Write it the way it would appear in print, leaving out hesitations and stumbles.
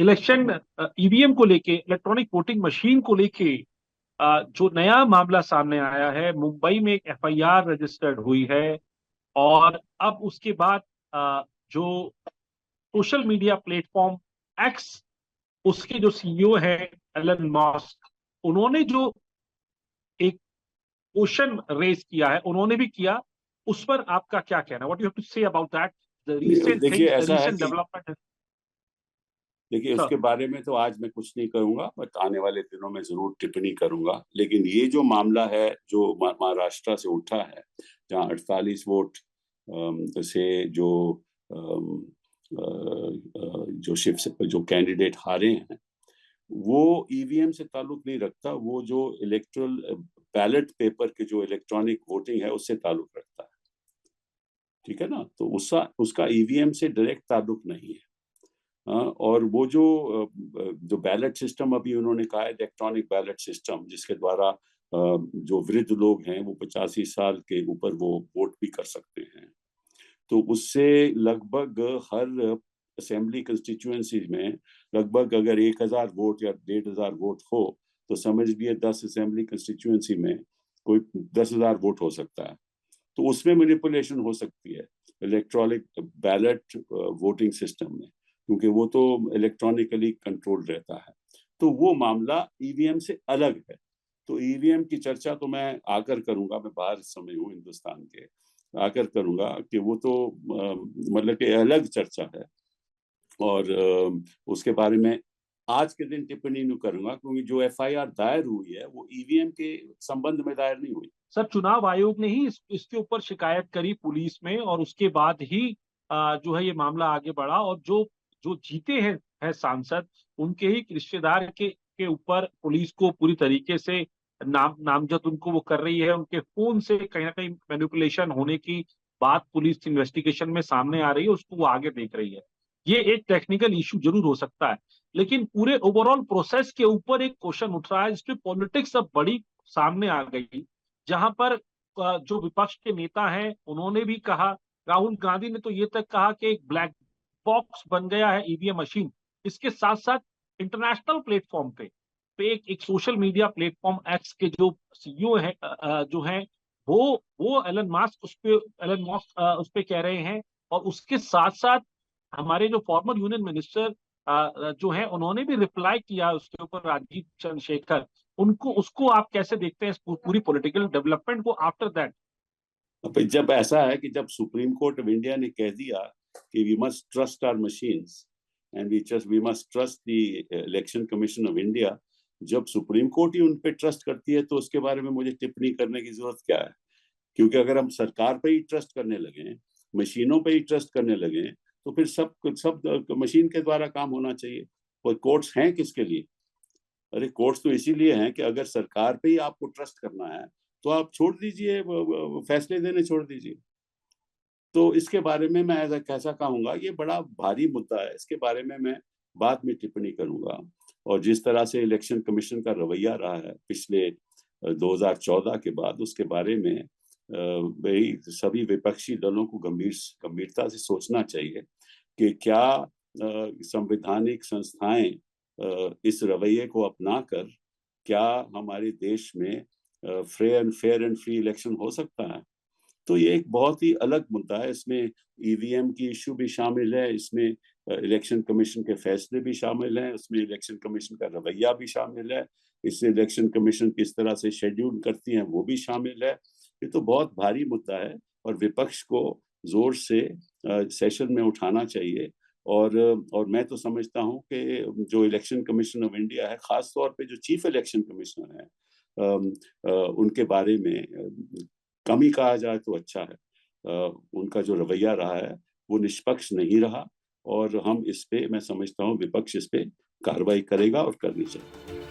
Election EVM को लेके, electronic voting machine को लेके जो नया मामला सामने आया है, मुंबई में एक एफआईआर रजिस्टर्ड हुई है। और अब उसके बाद जो सोशल मीडिया प्लेटफॉर्म एक्स, उसके जो सीईओ है एलन मस्क, उन्होंने जो एक क्वेश्चन रेज किया है, उन्होंने भी किया। उस पर आपका क्या कहना है? What you have to say about that, the recent देखिए, थिंग्स, द ऐसा है रीसेंट कि डेवलपमेंट? देखिए, सर। उसके बारे में तो आज मैं कुछ नहीं कहूंगा, बट आने वाले दिनों में जरूर टिप्पणी करूंगा। लेकिन ये जो मामला है जो महाराष्ट्र से उठा है, जहां 48 वोट से जो जो कैंडिडेट हारे हैं, वो ईवीएम से ताल्लुक नहीं रखता। वो जो इलेक्ट्रल बैलेट पेपर के जो इलेक्ट्रॉनिक वोटिंग है उससे ताल्लुक रखता है। ठीक है ना? तो उसका ईवीएम से डायरेक्ट ताल्लुक नहीं है। और वो जो बैलेट सिस्टम अभी उन्होंने कहा है, इलेक्ट्रॉनिक बैलेट सिस्टम, जिसके द्वारा जो वृद्ध लोग हैं वो 85 साल के ऊपर वो वोट भी कर सकते हैं, तो उससे लगभग हर असेंबली कंस्टिट्यूएंसी में लगभग अगर 1000 वोट या 1500 वोट हो, तो समझ लिए 10 असेंबली कंस्टिट्यूएंसी में कोई 10,000 वोट हो सकता है। तो उसमें मैनिपुलेशन हो सकती है इलेक्ट्रॉनिक बैलेट वोटिंग सिस्टम में, क्योंकि वो तो इलेक्ट्रॉनिकली कंट्रोल रहता है। तो वो मामला ईवीएम से अलग है। तो ईवीएम की चर्चा तो मैं आकर करूंगा, मैं बाहर इस समय हूँ हिंदुस्तान के, आकर करूंगा कि वो तो मतलब कि अलग चर्चा है। और उसके बारे में आज के दिन टिप्पणी नहीं करूंगा, क्योंकि जो एफआईआर दायर हुई है वो ईवीएम के संबंध में दायर नहीं हुई। सर, चुनाव आयोग ने ही इसके ऊपर शिकायत करी पुलिस में, और उसके बाद ही जो है ये मामला आगे बढ़ा। और जो जो जीते हैं सांसद, उनके ही रिश्तेदार के ऊपर पुलिस को पूरी तरीके से नामजद उनको वो कर रही है। उनके फोन से कहीं ना कहीं मैनिपुलेशन होने की बात पुलिस इन्वेस्टिगेशन में सामने आ रही है, उसको वो आगे देख रही है। ये एक टेक्निकल इशू जरूर हो सकता है, लेकिन पूरे ओवरऑल प्रोसेस के ऊपर एक क्वेश्चन उठ रहा है, जिसमें पॉलिटिक्स अब बड़ी सामने आ गई। जहां पर जो विपक्ष के नेता हैं, उन्होंने भी कहा, राहुल गांधी ने तो ये तक कहा कि एक ब्लैक बॉक्स बन गया है ईवीएम मशीन। इसके साथ साथ इंटरनेशनल प्लेटफॉर्म पे एक सोशल मीडिया प्लेटफॉर्म एक्स के जो सीईओ है, जो हैं, वो एलन मस्क उस पे कह रहे हैं। और उसके साथ साथ हमारे जो फॉर्मर यूनियन मिनिस्टर जो है, उन्होंने भी रिप्लाई किया उसके ऊपर, राजीव चंद्रशेखर। उनको उसको आप कैसे देखते हैं, इस पूरी पॉलिटिकल डेवलपमेंट को आफ्टर दैट? जब ऐसा है कि जब सुप्रीम कोर्ट ऑफ इंडिया ने कह दिया कि we must trust our machines and we must trust the Election Commission of India, जब सुप्रीम कोर्ट ही उन पे ट्रस्ट करती है, तो उसके बारे में मुझे टिप्पणी करने की जरूरत क्या है? क्योंकि अगर हम सरकार पे ही ट्रस्ट करने लगे, मशीनों पे ही ट्रस्ट करने लगे, तो फिर सब मशीन के द्वारा काम होना चाहिए। और कोर्ट्स हैं किसके लिए? अरे कोर्ट्स तो इसीलिए हैं कि अगर सरकार पे ही आपको ट्रस्ट करना है, तो आप छोड़ दीजिए, फैसले देने छोड़ दीजिए। तो इसके बारे में मैं ऐसा कैसा कहूंगा, ये बड़ा भारी मुद्दा है, इसके बारे में मैं बाद में टिप्पणी करूंगा। और जिस तरह से इलेक्शन कमीशन का रवैया रहा है पिछले 2014 के बाद, उसके बारे में भाई सभी विपक्षी दलों को गंभीरता से सोचना चाहिए कि क्या संवैधानिक संस्थाएं इस रवैये को अपनाकर क्या हमारे देश में फेयर एंड फ्री इलेक्शन हो सकता है। तो ये एक बहुत ही अलग मुद्दा है, इसमें ईवीएम की इश्यू भी शामिल है, इसमें इलेक्शन कमीशन के फैसले भी शामिल हैं, उसमें इलेक्शन कमीशन का रवैया भी शामिल है, इससे इलेक्शन कमीशन किस तरह से शेड्यूल करती है वो भी शामिल है। ये तो बहुत भारी मुद्दा है और विपक्ष को जोर से सेशन में उठाना चाहिए। और मैं तो समझता हूँ कि जो इलेक्शन कमीशन ऑफ इंडिया है, खास तौर पे जो चीफ इलेक्शन कमिश्नर है, उनके बारे में कम ही कहा जाए तो अच्छा है। उनका जो रवैया रहा है वो निष्पक्ष नहीं रहा, और हम इस पे, मैं समझता हूँ विपक्ष इस पे कार्रवाई करेगा और करनी चाहिए।